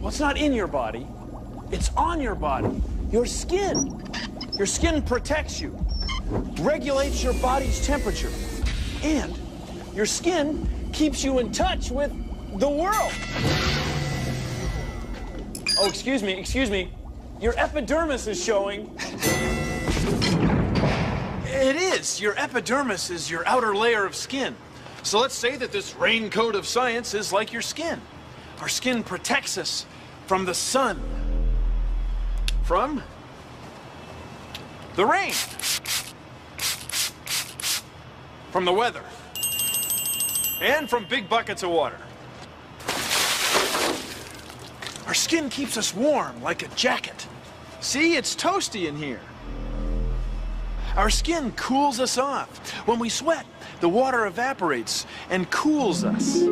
Well, it's not in your body. It's on your body. Your skin. Your skin protects you, regulates your body's temperature, and your skin keeps you in touch with the world. Oh, excuse me. Your epidermis is showing. It is. Your epidermis is your outer layer of skin. So let's say that this raincoat of science is like your skin. Our skin protects us from the sun, from the rain, from the weather, and from big buckets of water. Our skin keeps us warm like a jacket. See, it's toasty in here. Our skin cools us off. When we sweat, the water evaporates and cools us.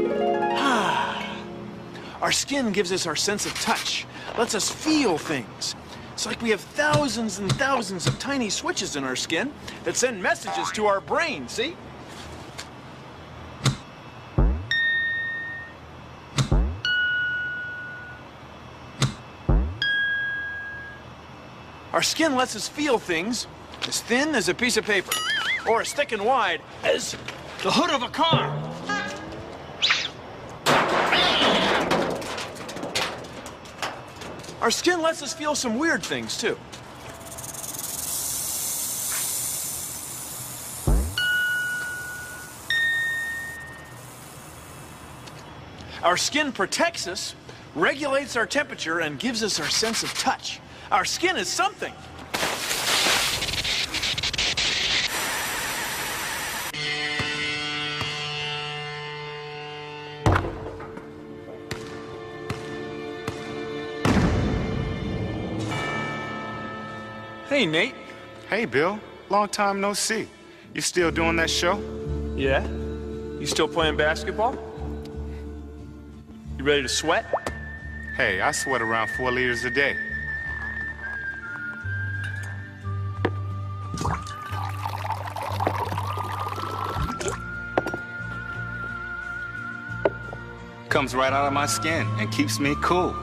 Our skin gives us our sense of touch, lets us feel things. It's like we have thousands and thousands of tiny switches in our skin that send messages to our brain, see? Our skin lets us feel things as thin as a piece of paper, or as thick and wide as the hood of a car. Our skin lets us feel some weird things, too. Our skin protects us, regulates our temperature, and gives us our sense of touch. Our skin is something. Hey, Nate. Hey, Bill. Long time no see. You still doing that show? Yeah? You still playing basketball? You ready to sweat? Hey, I sweat around 4 liters a day. Comes right out of my skin and keeps me cool.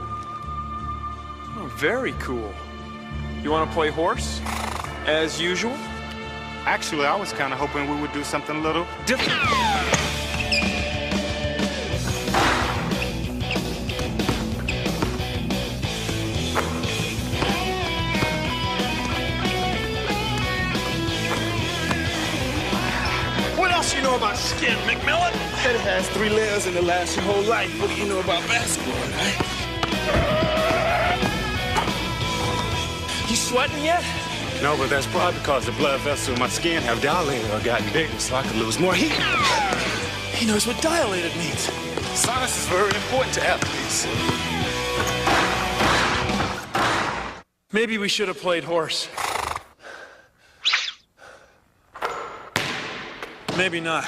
Oh, very cool. You want to play horse, as usual? Actually, I was kind of hoping we would do something a little different. What else you know about skin, McMillan? It has 3 layers and it lasts your whole life. What do you know about basketball, right? You sweating yet? No, but that's probably because the blood vessels in my skin have dilated or gotten bigger, so I could lose more heat. He knows what dilated means. Science is very important to athletes. Maybe we should have played horse. Maybe not.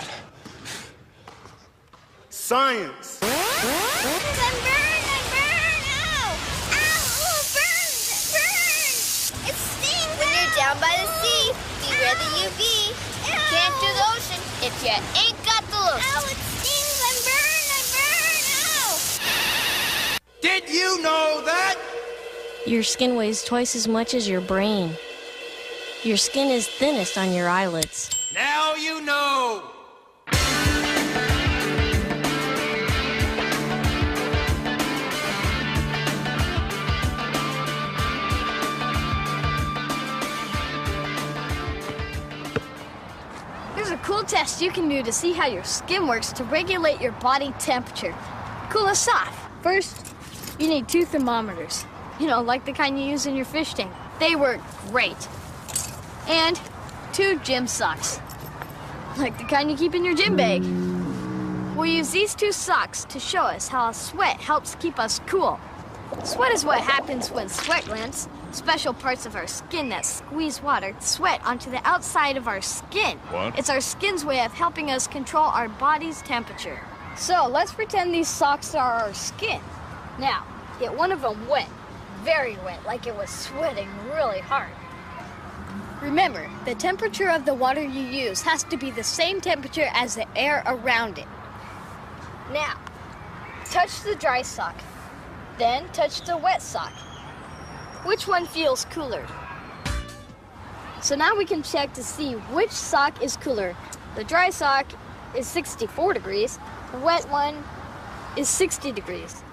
Science! I'm burned! Ow! Ow! Burn! It stings! When you're down by the sea, be where the UV. You can't do the ocean if you ain't got the lotion. Ow, it stings! I'm burned! Ow! Did you know that? Your skin weighs twice as much as your brain. Your skin is thinnest on your eyelids. Now you know! There's a cool test you can do to see how your skin works to regulate your body temperature. Cool us off. First, you need 2 thermometers. You know, like the kind you use in your fish tank. They work great. And 2 gym socks. Like the kind you keep in your gym bag. We'll use these 2 socks to show us how sweat helps keep us cool. Sweat is what happens when sweat glands, special parts of our skin that squeeze water, sweat onto the outside of our skin. What? It's our skin's way of helping us control our body's temperature. So let's pretend these socks are our skin. Now, get one of them wet, very wet, like it was sweating really hard. Remember, the temperature of the water you use has to be the same temperature as the air around it. Now, touch the dry sock. Then touch the wet sock. Which one feels cooler? So now we can check to see which sock is cooler. The dry sock is 64 degrees. The wet one is 60 degrees.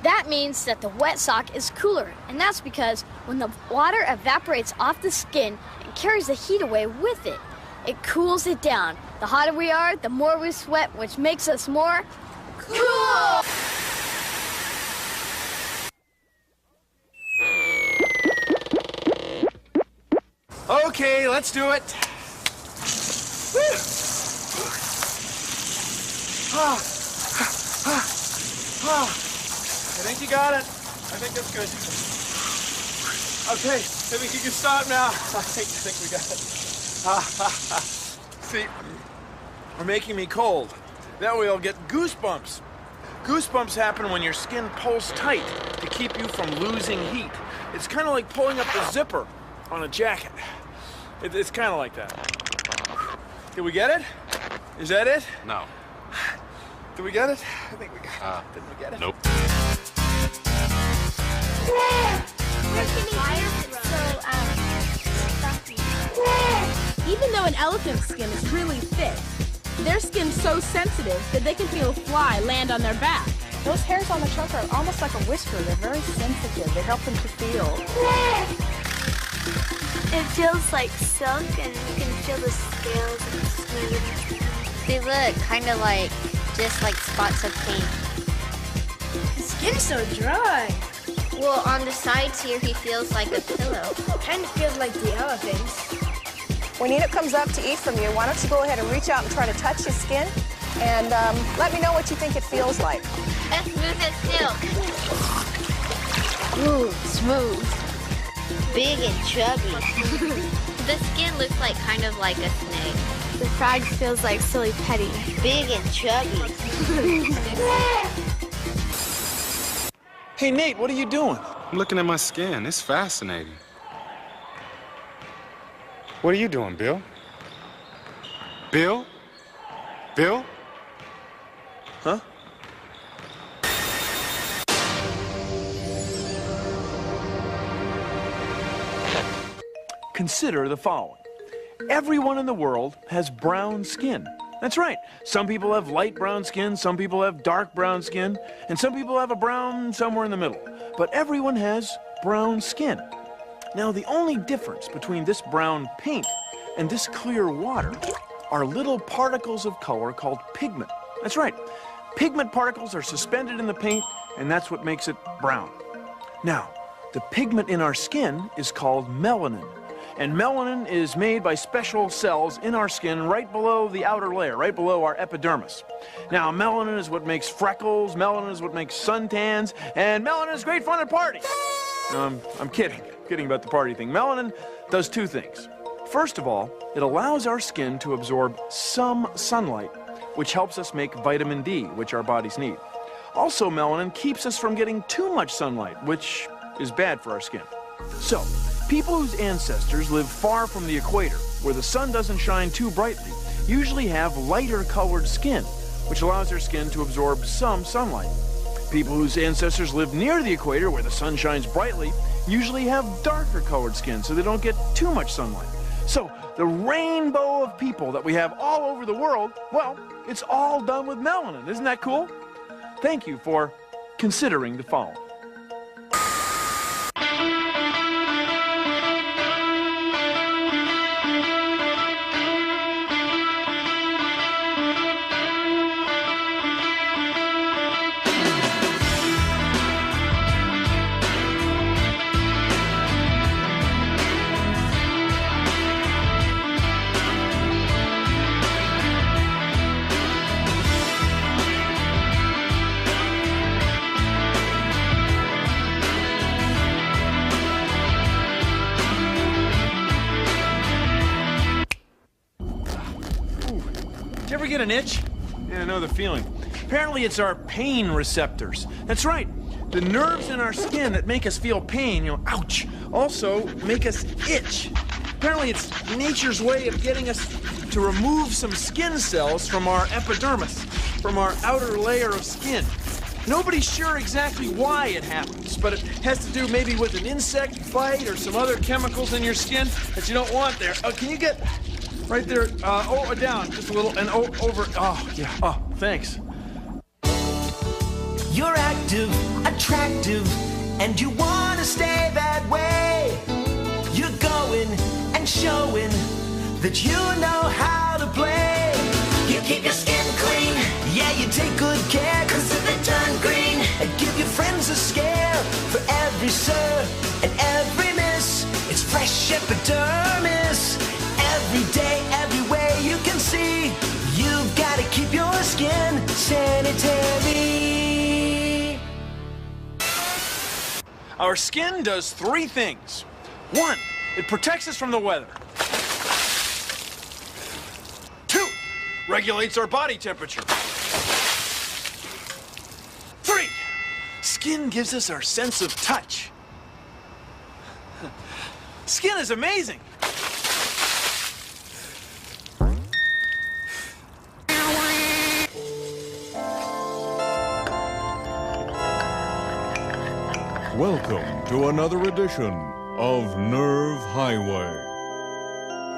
That means that the wet sock is cooler, and that's because when the water evaporates off the skin, it carries the heat away with it. It cools it down. The hotter we are, the more we sweat, which makes us more cool! Okay, let's do it. Woo. I think you got it. I think that's good. Okay, I think you can stop now. I think we got it. See, we're making me cold. That way I'll get goosebumps. Goosebumps happen when your skin pulls tight to keep you from losing heat. It's kind of like pulling up the zipper on a jacket. It's kind of like that. Did we get it? Is that it? No. Did we get it? I think we got it. Did we get it? Nope. Even though an elephant's skin is really thick, their skin's so sensitive that they can feel a fly land on their back. Those hairs on the trunk are almost like a whisper. They're very sensitive. They help them to feel. It feels like silk, and you can feel the scales and smooth. They look kind of like just like spots of paint. His skin's so dry. Well, on the sides here, he feels like a pillow. Kind of feels like the elephants. When Enoch comes up to eat from you, why don't you go ahead and reach out and try to touch his skin? And let me know what you think it feels like. As smooth as silk. Ooh, smooth. Big and chubby. The skin looks like kind of like a snake. The frog feels like silly petty. Big and chubby. Hey, Nate, what are you doing? I'm looking at my skin. It's fascinating. What are you doing, Bill? Bill? Bill? Huh? Consider the following. Everyone in the world has brown skin. That's right. Some people have light brown skin, some people have dark brown skin, and some people have a brown somewhere in the middle. But everyone has brown skin. Now, the only difference between this brown paint and this clear water are little particles of color called pigment. That's right. Pigment particles are suspended in the paint, and that's what makes it brown. Now, the pigment in our skin is called melanin. And melanin is made by special cells in our skin right below the outer layer, right below our epidermis. Now, melanin is what makes freckles, melanin is what makes suntans, and melanin is great fun at parties. I'm kidding about the party thing. Melanin does two things. First of all, it allows our skin to absorb some sunlight, which helps us make vitamin D, which our bodies need. Also, melanin keeps us from getting too much sunlight, which is bad for our skin. So, people whose ancestors lived far from the equator, where the sun doesn't shine too brightly, usually have lighter colored skin, which allows their skin to absorb some sunlight. People whose ancestors lived near the equator, where the sun shines brightly, usually have darker colored skin, so they don't get too much sunlight. So, the rainbow of people that we have all over the world, well, it's all done with melanin. Isn't that cool? Thank you for considering the following. Did you ever get an itch? Yeah, I know the feeling. Apparently it's our pain receptors. That's right. The nerves in our skin that make us feel pain, ouch, also make us itch. Apparently it's nature's way of getting us to remove some skin cells from our epidermis, from our outer layer of skin. Nobody's sure exactly why it happens, but it has to do maybe with an insect bite or some other chemicals in your skin that you don't want there. Can you get right there? Down just a little and over. Oh, yeah. Oh, thanks. You're active, attractive, and you want to stay that way. You're going and showing that you know how to play. You keep your skin clean, yeah, you take good care, 'cause if they turn green, and give your friends a scare. For every sir and every miss, it's fresh epidermis. Every day, every way you can see, you've got to keep your skin sanitary. Our skin does 3 things. 1, it protects us from the weather. 2, regulates our body temperature. 3, skin gives us our sense of touch. Skin is amazing. Welcome to another edition of Nerve Highway.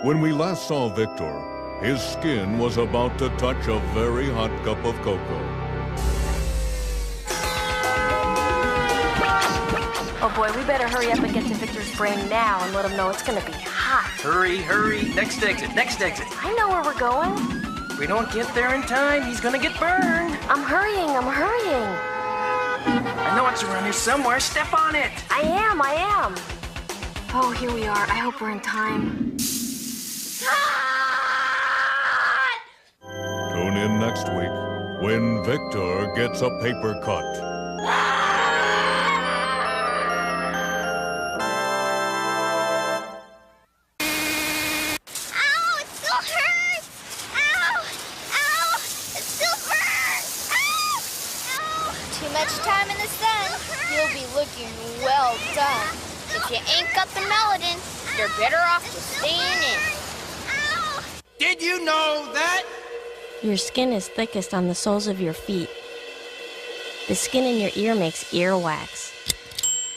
When we last saw Victor, his skin was about to touch a very hot cup of cocoa. Oh boy, we better hurry up and get to Victor's brain now and let him know it's gonna be hot. Hurry, hurry. Next exit, next exit. I know where we're going. If we don't get there in time, he's gonna get burned. I'm hurrying. I know it's around here somewhere. Step on it. I am. Oh, here we are. I hope we're in time. Tune in next week when Victor gets a paper cut. Time in the sun, you'll be looking well done. If you ain't got the melanin, you're better off just staying in. Did you know that? Your skin is thickest on the soles of your feet. The skin in your ear makes earwax.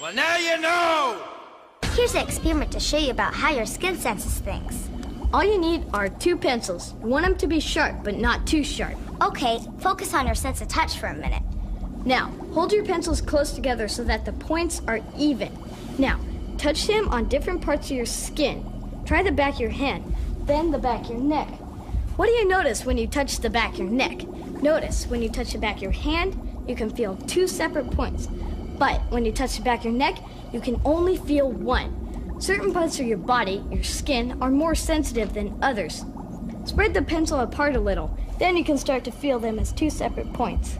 Well, now you know! Here's an experiment to show you about how your skin senses things. All you need are 2 pencils. You want them to be sharp, but not too sharp. Okay, focus on your sense of touch for a minute. Now, hold your pencils close together so that the points are even. Now, touch them on different parts of your skin. Try the back of your hand, then the back of your neck. What do you notice when you touch the back of your neck? Notice when you touch the back of your hand, you can feel 2 separate points. But when you touch the back of your neck, you can only feel 1. Certain parts of your body, your skin, are more sensitive than others. Spread the pencil apart a little, then you can start to feel them as 2 separate points.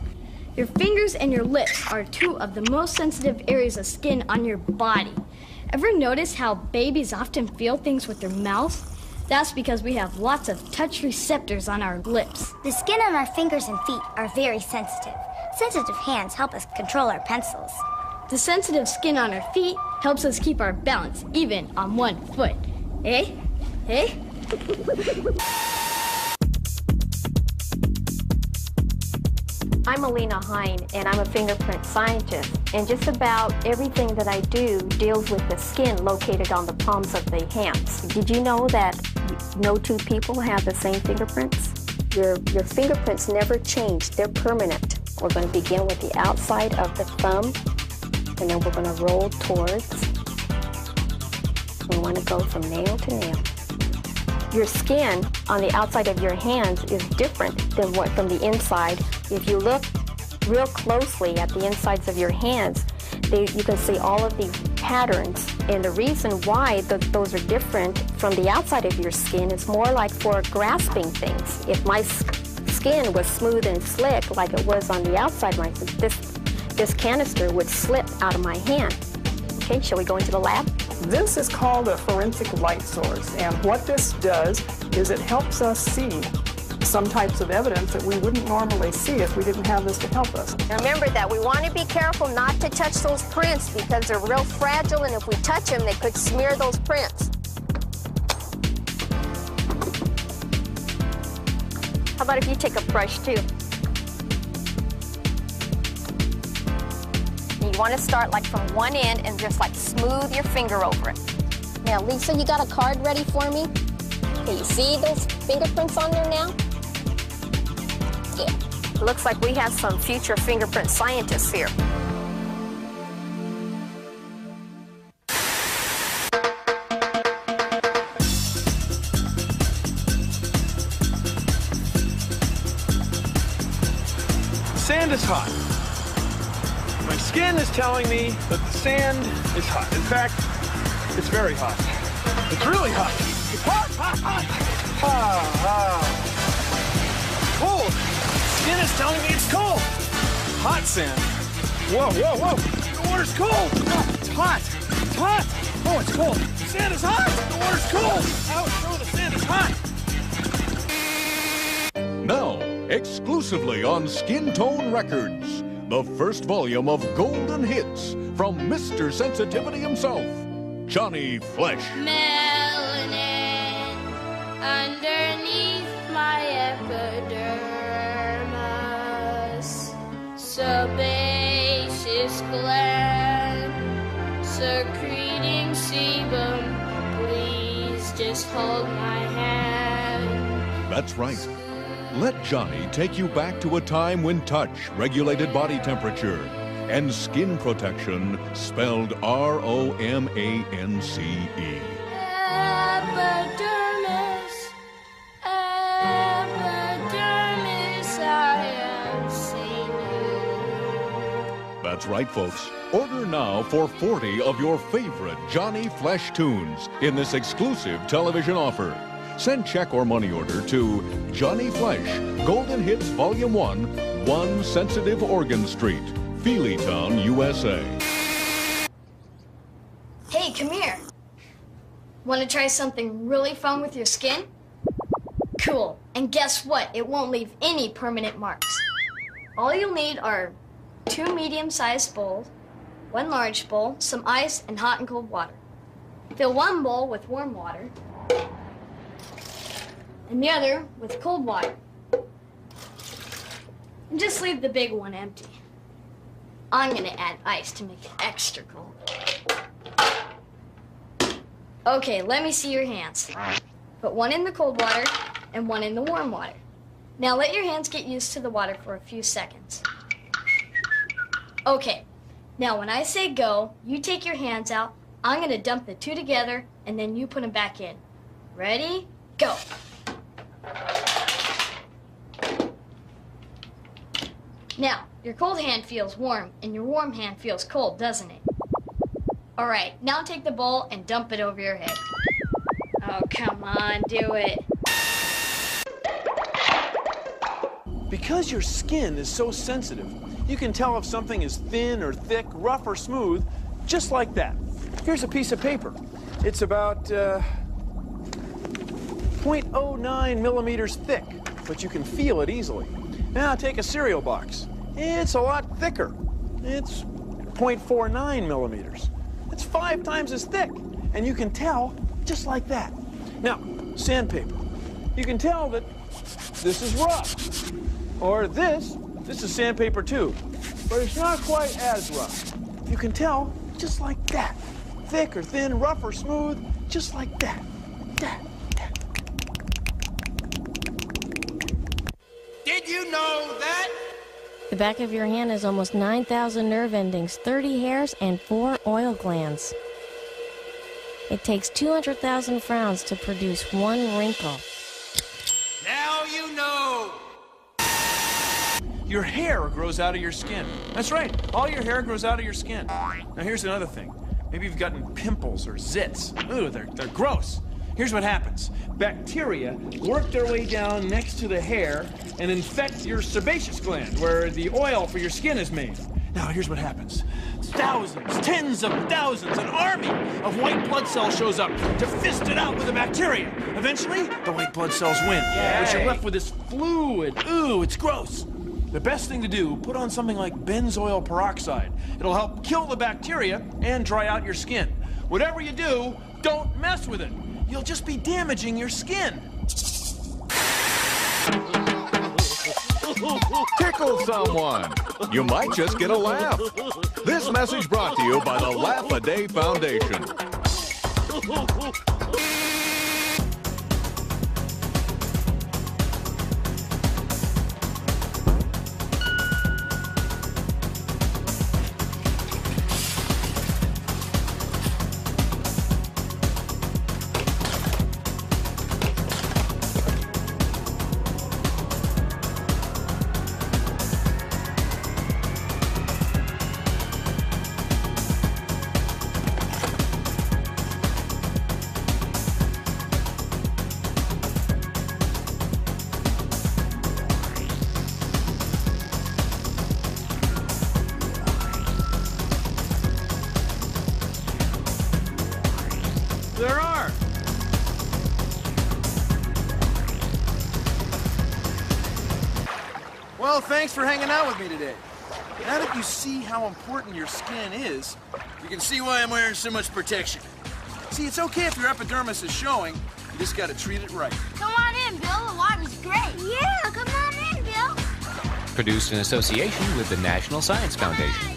Your fingers and your lips are 2 of the most sensitive areas of skin on your body. Ever notice how babies often feel things with their mouths? That's because we have lots of touch receptors on our lips. The skin on our fingers and feet are very sensitive. Sensitive hands help us control our pencils. The sensitive skin on our feet helps us keep our balance even on 1 foot. Eh? I'm Alina Hine, and I'm a fingerprint scientist. And just about everything that I do deals with the skin located on the palms of the hands. Did you know that no 2 people have the same fingerprints? Your fingerprints never change. They're permanent. We're going to begin with the outside of the thumb, and then we're going to roll towards. We want to go from nail to nail. Your skin on the outside of your hands is different than what from the inside. If you look real closely at the insides of your hands, you can see all of these patterns. And the reason why those are different from the outside of your skin is more like for grasping things. If my skin was smooth and slick like it was on the outside, this canister would slip out of my hand. Okay, shall we go into the lab? This is called a forensic light source, and what this does is it helps us see some types of evidence that we wouldn't normally see if we didn't have this to help us. Remember that we want to be careful not to touch those prints because they're real fragile, and if we touch them, they could smear those prints. How about if you take a brush too? You want to start like from one end and just like smooth your finger over it. Now, Lisa, you got a card ready for me? Okay, you see those fingerprints on there now? Good. Looks like we have some future fingerprint scientists here. Sand is hot. My skin is telling me that the sand is hot. In fact, it's very hot. It's really hot. It's hot, hot, hot. Cold. Skin is telling me it's cold. Hot sand. Whoa, whoa, whoa. The water's cold. No, it's hot. It's hot. Oh, it's cold. The sand is hot. The water's cold. Ouch, no, the sand is hot. Now, exclusively on Skin Tone Records, the first volume of Golden Hits from Mr. Sensitivity himself, Johnny Flesh. Melanin underneath my epidermis, sebaceous gland, secreting sebum, please just hold my hand. That's right. Let Johnny take you back to a time when touch regulated body temperature and skin protection spelled R-O-M-A-N-C-E. Epidermis, epidermis, I am seeing. That's right, folks. Order now for 40 of your favorite Johnny Flesh tunes in this exclusive television offer. Send check or money order to Johnny Flesh, Golden Hits Volume 1, 1 Sensitive Organ Street, Feelytown, USA. Hey, come here. Want to try something really fun with your skin? Cool. And guess what? It won't leave any permanent marks. All you'll need are 2 medium-sized bowls, 1 large bowl, some ice, and hot and cold water. Fill 1 bowl with warm water, and the other with cold water. And just leave the big one empty. I'm gonna add ice to make it extra cold. Okay, let me see your hands. Put 1 in the cold water and 1 in the warm water. Now let your hands get used to the water for a few seconds. Okay, now when I say go, you take your hands out, I'm gonna dump the 2 together, and then you put them back in. Ready? Go. Now, your cold hand feels warm, and your warm hand feels cold, doesn't it? All right, now take the bowl and dump it over your head. Oh, come on, do it. Because your skin is so sensitive, you can tell if something is thin or thick, rough or smooth, just like that. Here's a piece of paper. It's about 0.09 millimeters thick, but you can feel it easily. Now take a cereal box. It's a lot thicker. It's 0.49 millimeters. It's 5 times as thick, and you can tell just like that. Now, sandpaper. You can tell that this is rough, or this is sandpaper too, but it's not quite as rough. You can tell just like that. Thick or thin, rough or smooth, just like that. Did you know that? The back of your hand has almost 9,000 nerve endings, 30 hairs, and 4 oil glands. It takes 200,000 frowns to produce 1 wrinkle. Now you know. Your hair grows out of your skin. That's right, all your hair grows out of your skin. Now here's another thing. Maybe you've gotten pimples or zits. Ooh, they're gross. Here's what happens. Bacteria work their way down next to the hair and infect your sebaceous gland, where the oil for your skin is made. Now, here's what happens. Thousands, tens of thousands, an army of white blood cells shows up to fist it out with the bacteria. Eventually, the white blood cells win. But you're left with this fluid. Ooh, it's gross. The best thing to do, put on something like benzoyl peroxide. It'll help kill the bacteria and dry out your skin. Whatever you do, don't mess with it. You'll just be damaging your skin. Tickle someone. You might just get a laugh. This message brought to you by the Laugh a Day Foundation. There are. Well, thanks for hanging out with me today. Now that you see how important your skin is, you can see why I'm wearing so much protection. See, it's okay if your epidermis is showing, you just gotta treat it right. Come on in, Bill. The water's great. Yeah, come on in, Bill. Produced in association with the National Science Foundation.